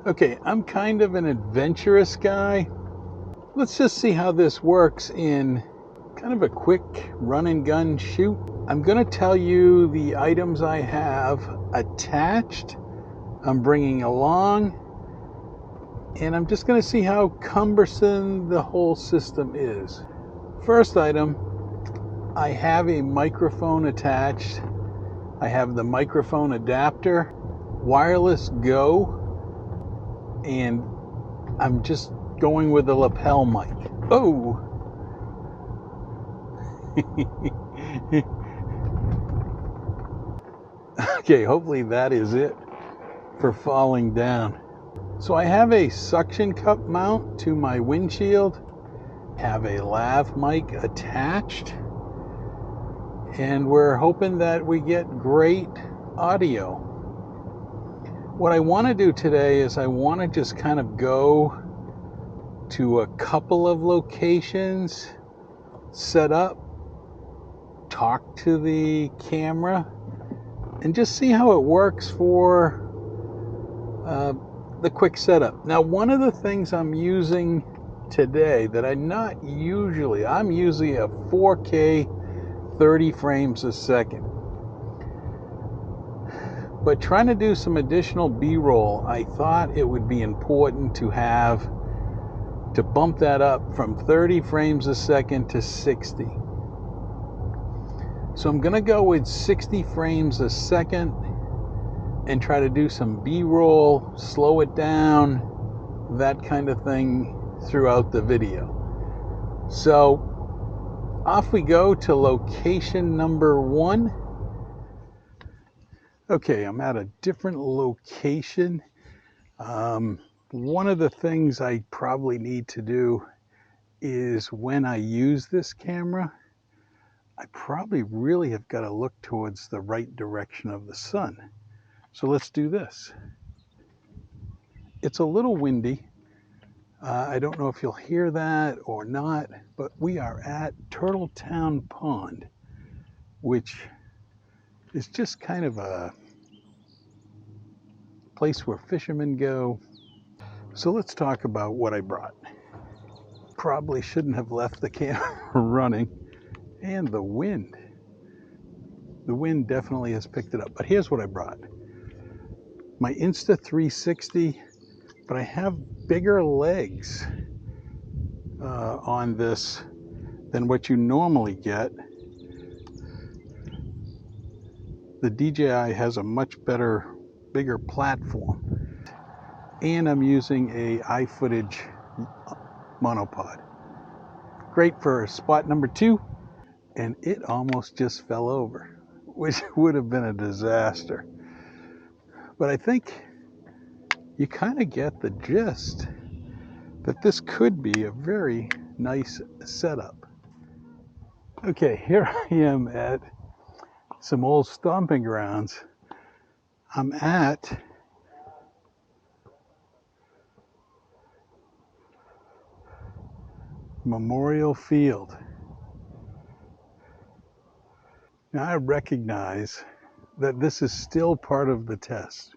Okay, I'm kind of an adventurous guy. Let's just see how this works in kind of a quick run and gun shoot. I'm going to tell you the items I have attached, I'm bringing along, and I'm just going to see how cumbersome the whole system is. First item, I have a microphone attached. I have the microphone adapter, wireless go, and I'm just going with the lapel mic. Oh! Okay, hopefully that is it for falling down. So I have a suction cup mount to my windshield, have a lav mic attached, and we're hoping that we get great audio. What I want to do today is I want to just kind of go to a couple of locations, set up, talk to the camera, and just see how it works for the quick setup. Now, one of the things I'm using today that I'm usually a 4K 30 frames a second. But trying to do some additional B-roll, I thought it would be important to bump that up from 30 frames a second to 60. So I'm going to go with 60 frames a second and try to do some B-roll, slow it down, that kind of thing throughout the video. So off we go to location number 1. Okay, I'm at a different location. One of the things I probably need to do is when I use this camera, I probably really have got to look towards the right direction of the sun. So let's do this. It's a little windy. I don't know if you'll hear that or not, but we are at Turtletown Pond, which is just kind of a place where fishermen go. So let's talk about what I brought. Probably shouldn't have left the camera running, and the wind. The wind definitely has picked it up, but here's what I brought. My Insta360, but I have bigger legs on this than what you normally get. The DJI has a much bigger platform, and I'm using a iFootage monopod. Great for spot number 2, and it almost just fell over, which would have been a disaster. But I think you kind of get the gist that this could be a very nice setup. Okay, here I am at some old stomping grounds. I'm at Memorial Field. Now I recognize that this is still part of the test.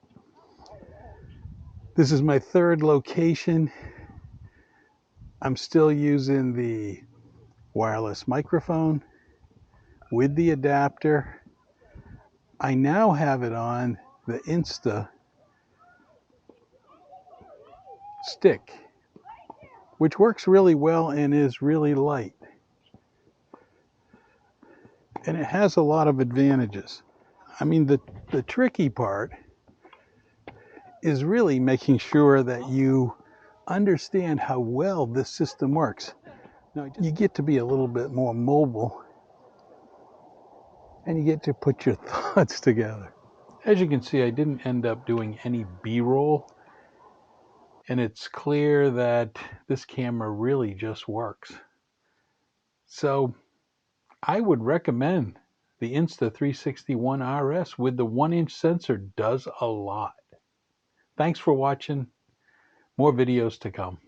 This is my 3rd location. I'm still using the wireless microphone with the adapter. I now have it on the Insta stick, which works really well and is really light. And it has a lot of advantages. I mean, the tricky part is really making sure that you understand how well this system works. Now, you get to be a little bit more mobile, and you get to put your thoughts together. As you can see, I didn't end up doing any B-roll, and it's clear that this camera really just works. So I would recommend the Insta360 One RS with the 1-inch sensor. Does a lot. Thanks for watching. More videos to come.